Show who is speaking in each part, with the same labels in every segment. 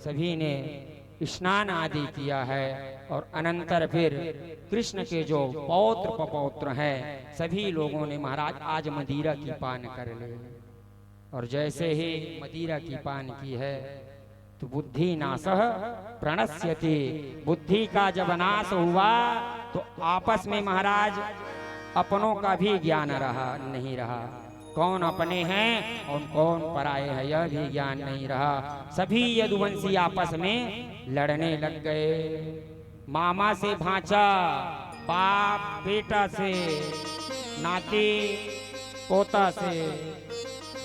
Speaker 1: सभी ने स्नान आदि किया है और अनंतर फिर कृष्ण के जो पौत्र पपौत्र हैं सभी लोगों ने महाराज आज मदिरा की पान कर ले। और जैसे ही मदिरा की पान की है तो बुद्धि नाशः प्रणश्यति, बुद्धि का जब नाश हुआ तो आपस में महाराज अपनों का भी ज्ञान नहीं रहा। कौन अपने हैं और कौन पराये हैं यह भी ज्ञान नहीं रहा। सभी यदुवंशी आपस में लड़ने लग गए। मामा से भांचा, बाप बेटा से, नाती पोता से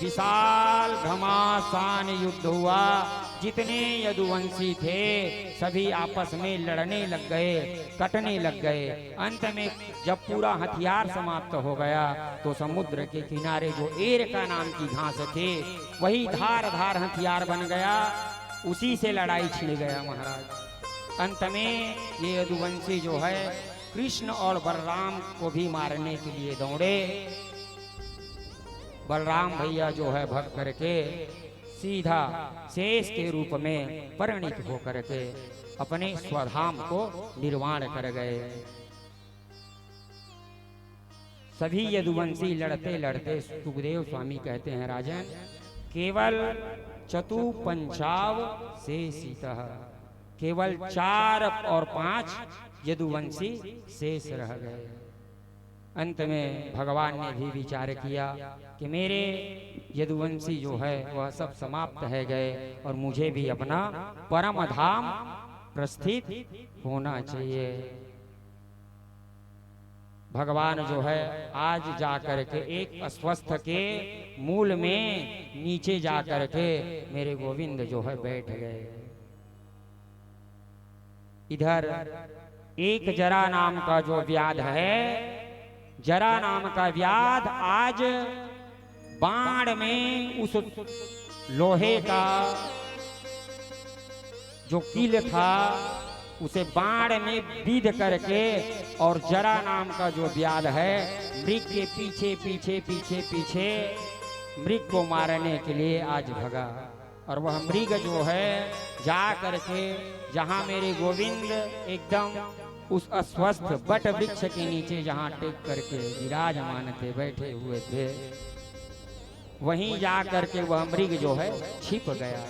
Speaker 1: विशाल घमासान युद्ध हुआ। जितने यदुवंशी थे सभी आपस में लड़ने लग गए, कटने लग गए। अंत में जब पूरा हथियार समाप्त हो गया तो समुद्र के किनारे जो एरका नाम की घास थे वही धार धार हथियार बन गया, उसी से लड़ाई छिड़ गया महाराज। अंत में ये यदुवंशी जो है कृष्ण और बलराम को भी मारने के लिए दौड़े। बलराम भैया जो है भग करके सीधा शेष के रूप में परिणित होकर के अपने स्वधाम को निर्वाण कर गए। सभी यदुवंशी लड़ते लड़ते सुखदेव स्वामी कहते हैं राजन केवल चतुपंचाव से सीता, केवल 4 और 5 यदुवंशी शेष रह गए। अंत में भगवान ने भी विचार किया कि मेरे यदुवंशी जो है वह सब समाप्त है गए और मुझे भी अपना परम धाम प्रस्थित होना चाहिए। भगवान जो है आज जाकर के एक अस्वस्थ के मूल में नीचे जाकर के मेरे गोविंद जो है बैठ गए। इधर एक जरा नाम का जो व्याध है, जरा नाम का व्याध आज बाण में उस लोहे का जो कील था उसे बाण में बीध करके और जरा नाम का जो व्याध है मृग के पीछे पीछे पीछे पीछे मृग को मारने के लिए आज भगा। और वह मृग जो है जा करके जहां मेरे गोविंद एकदम उस अस्वस्थ बट वृक्ष के नीचे जहां टेक करके विराजमान थे, बैठे हुए थे, वहीं जा करके वह मृग जो है छिप गया।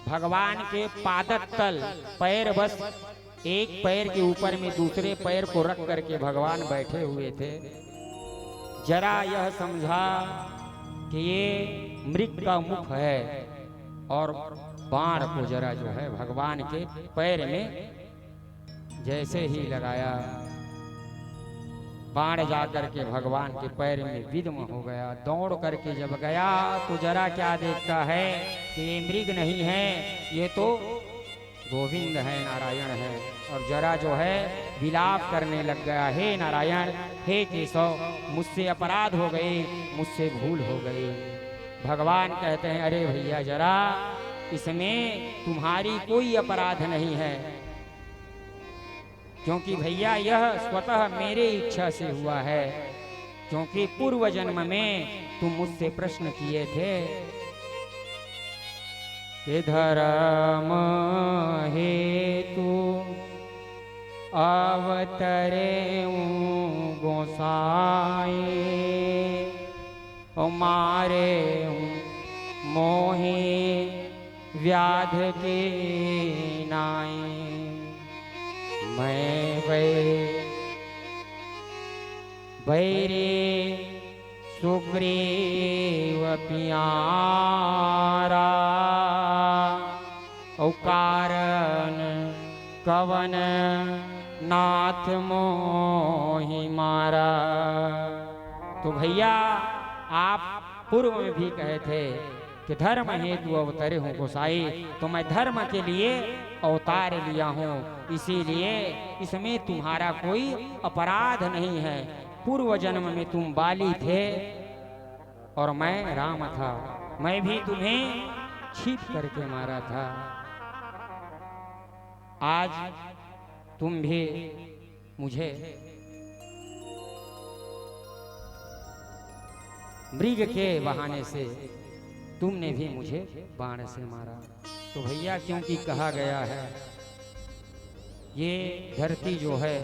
Speaker 1: भगवान के पादतल पैर, बस एक पैर के ऊपर में दूसरे पैर को रख करके भगवान बैठे हुए थे। जरा यह समझा कि ये मृग का मुख है और बाण को जरा जो है भगवान के पैर में जैसे ही लगाया, बाण जाकर के भगवान के पैर में विद्म हो गया। दौड़ करके जब गया तो जरा क्या देखता है कि ये मृग नहीं है, ये तो गोविंद है, नारायण है। और जरा जो है विलाप करने लग गया, हे नारायण, हे केशव, मुझसे अपराध हो गए, मुझसे भूल हो गई। भगवान कहते हैं अरे भैया जरा, इसमें तुम्हारी कोई अपराध नहीं है, क्योंकि भैया यह स्वतः मेरे इच्छा से हुआ है। क्योंकि पूर्व जन्म में तुम मुझसे प्रश्न किए थे कि धर्म हेतु अवतरे गोसाई, मारे मोहि व्याध के नाई। मैं बैरे सुग्रीव प्यारा, औ कारण कवन नाथ मोहि मारा। तो भैया आप पूर्व में भी कहे थे कि धर्म हेतु अवतरे हूँ गोसाई, तो मैं धर्म के लिए अवतार लिया हूँ, इसीलिए इसमें तुम्हारा कोई अपराध नहीं है। पूर्व जन्म में तुम बाली थे और मैं राम था, मैं भी तुम्हें छिप करके मारा था। आज तुम भी मुझे मृग के बहाने से तुमने भी मुझे बाण से मारा। तो भैया क्योंकि कहा गया है ये धरती जो है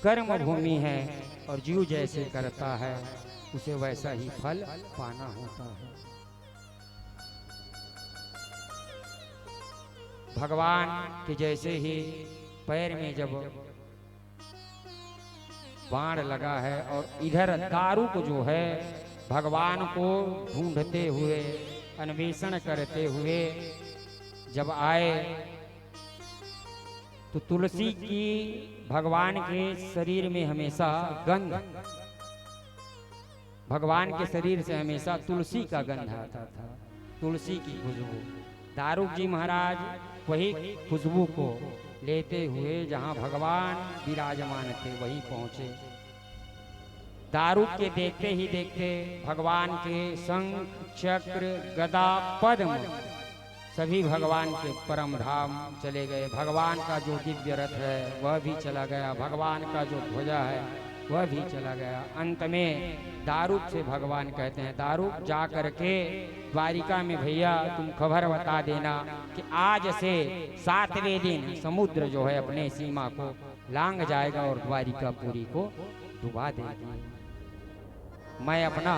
Speaker 1: कर्म भूमि है और जीव जैसे करता है उसे वैसा ही फल पाना होता है। भगवान के जैसे ही पैर में जब बाण लगा है और इधर दारुक जो है भगवान को ढूंढते हुए अन्वेषण करते हुए जब आए तो तुलसी की भगवान के शरीर में हमेशा गंध, भगवान के शरीर से हमेशा तुलसी का गंध आता था, तुलसी की खुशबू। दारुक जी महाराज वही खुशबू को लेते हुए जहां भगवान विराजमान थे वहीं पहुंचे। दारुक के देखते ही देखते भगवान के शंख चक्र गदा पद्म सभी भगवान के परम धाम चले गए। भगवान का जो दिव्य रथ है वह भी चला गया, भगवान का जो ध्वजा है वह भी चला गया। अंत में दारुक से भगवान कहते हैं, दारुक जा करके द्वारिका में भैया तुम खबर बता देना कि आज से 7वें दिन समुद्र जो है अपने सीमा को लांग जाएगा और द्वारिका पुरी को डुबा देगी। मैं अपना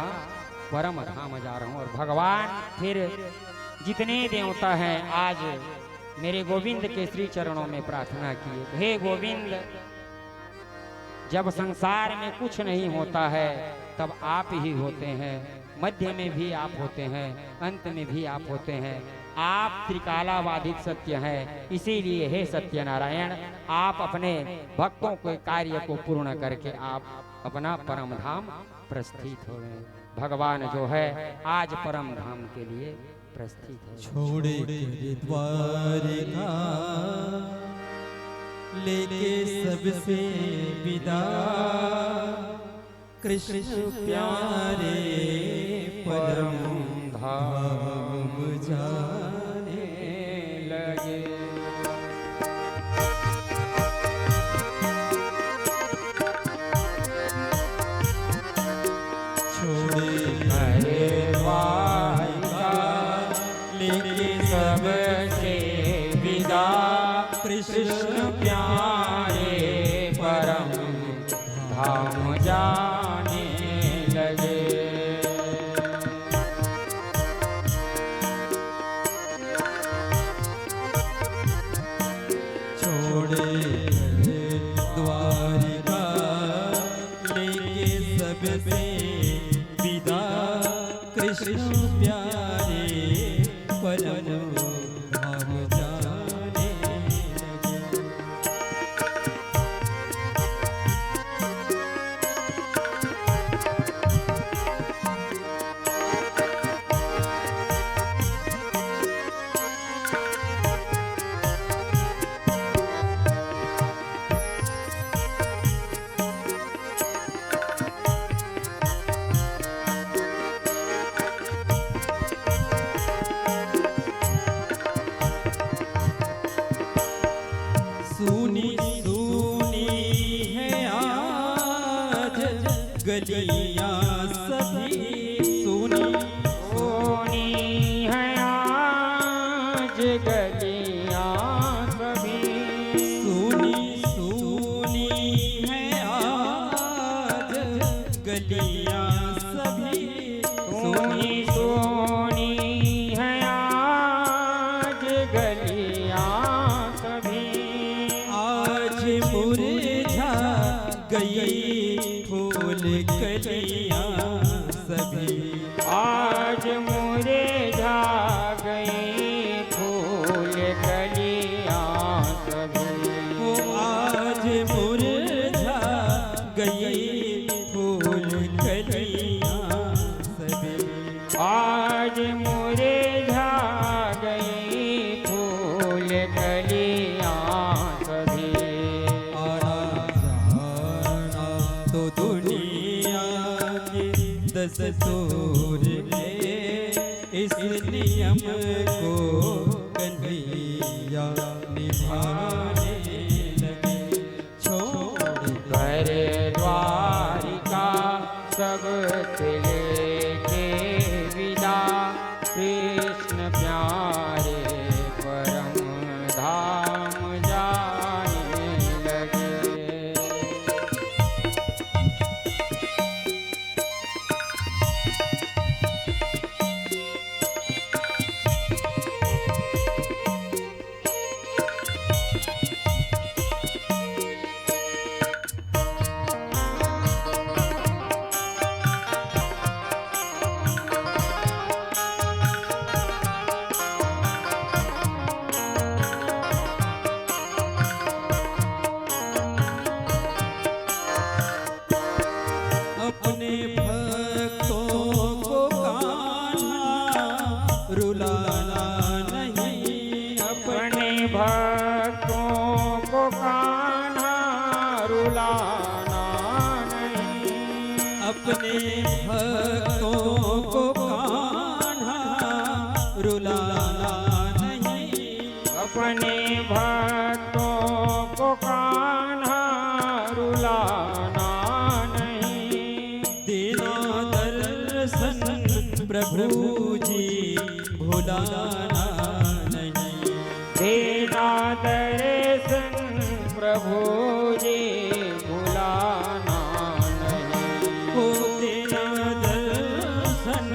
Speaker 1: परम धाम जा रहा हूँ। और भगवान फिर जितने देवता हैं आज मेरे गोविंद के श्री चरणों में प्रार्थना किए, हे गोविंद जब संसार में कुछ नहीं होता है तब आप ही होते हैं, मध्य में भी आप होते हैं, अंत में भी आप होते हैं। आप त्रिकालाबाधित सत्य हैं, इसीलिए हे सत्यनारायण आप अपने भक्तों के कार्य को पूर्ण करके आप अपना परम धाम प्रस्थित हो गए। भगवान जो है आज परम धाम के लिए प्रस्थित है।
Speaker 2: छोड़े द्वारिका लेके सबसे विदा, कृष्ण प्यारे परम धाम जाने लगे।
Speaker 1: छोड़े द्वारिका लेके सबसे विदा, कृष्ण प्यारे परम धाम जाने लगे।
Speaker 2: छोड़े द्वारिका लेके सबसे विदा, कृष्ण प्यारे परम धाम जाने लगे। सुनी सुनी है आज गलियां सभी, सुनी
Speaker 1: सोनी है आज गलियां सभी,
Speaker 2: सुनी सुनी है आज गलियां सभी,
Speaker 1: सोनी सोनी है आज गलियां सभी।
Speaker 2: आज मुरझा गई फूल कलियां सभी,
Speaker 1: आज मुरझा गई फूल कलियां सभी।
Speaker 2: वो आज मुरझा गई फूल कलियां सभी।
Speaker 1: आज मुरझा गई फूल कलियां सभी।
Speaker 2: आना जाना तो दुनिया के दस्तूर है, इस नियम को कन्हैया निभाने लगे। छोड़
Speaker 1: कर द्वारिका सब लेके विदा, कृष्ण प्यारे भक्तों को कान्हा रुलाना नहीं,
Speaker 2: अपने भक्तों को कान्हा रुलाना नहीं,
Speaker 1: अपने भक्तों को कान्हा रुलाना नहीं।
Speaker 2: देना दर्शन प्रभु जी भुलाना नहीं,
Speaker 1: देना दर्शन प्रभु जी भुलाना नहीं,
Speaker 2: हो देना दर्शन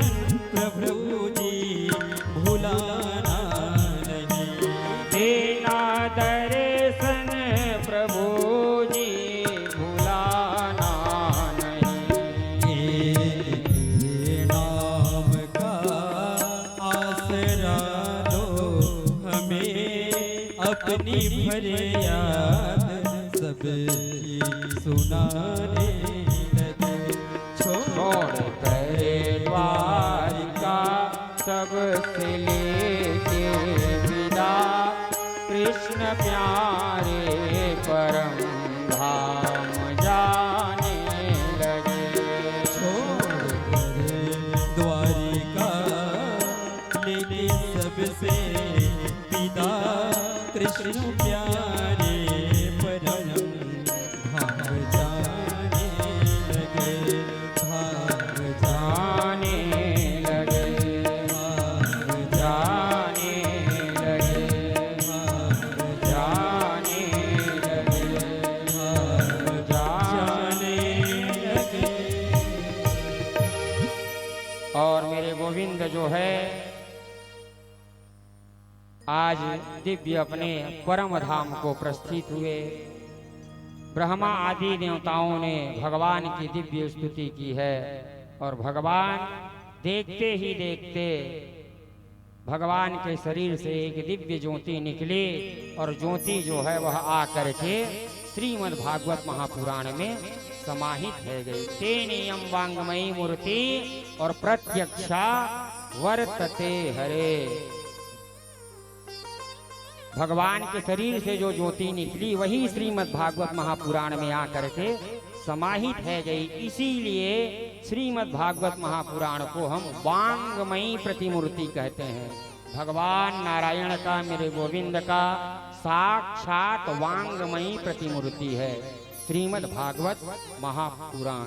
Speaker 2: प्रभु जी भुलाना नहीं,
Speaker 1: देना दर्शन प्रभु जी भुलाना नहीं।
Speaker 2: एक नाम का आसरा दो हमें, अपनी फरियाद सबकी सुनाने लगे।
Speaker 1: छोड़ कर द्वारिका सबसे लेके विदा, कृष्ण प्यारे परम धाम जाने लगे।
Speaker 2: छोड़कर द्वारिका लेके सबसे विदा, कृष्ण प्यारे परम धाम जाने लगे, धाम
Speaker 1: जाने लगे, जाने लगे, जाने लगे, जाने लगे। और मेरे गोविंद जो है आज दिव्य अपने परम धाम को प्रस्थित हुए। ब्रह्मा आदि देवताओं ने भगवान की दिव्य स्तुति की है और भगवान देखते ही देखते भगवान के शरीर से एक दिव्य ज्योति निकली और ज्योति जो है वह आकर के श्रीमद् भागवत महापुराण में समाहित है गई। तेनेयम वांगमयी मूर्ति और प्रत्यक्षा वर्तते हरे। भगवान के शरीर से जो ज्योति निकली वही श्रीमद् भागवत महापुराण में आकर के समाहित है गई। इसीलिए श्रीमद् भागवत महापुराण को हम वांगमयी प्रतिमूर्ति कहते हैं। भगवान नारायण का, मेरे गोविंद का साक्षात वांगमयी प्रतिमूर्ति है श्रीमद् भागवत महापुराण।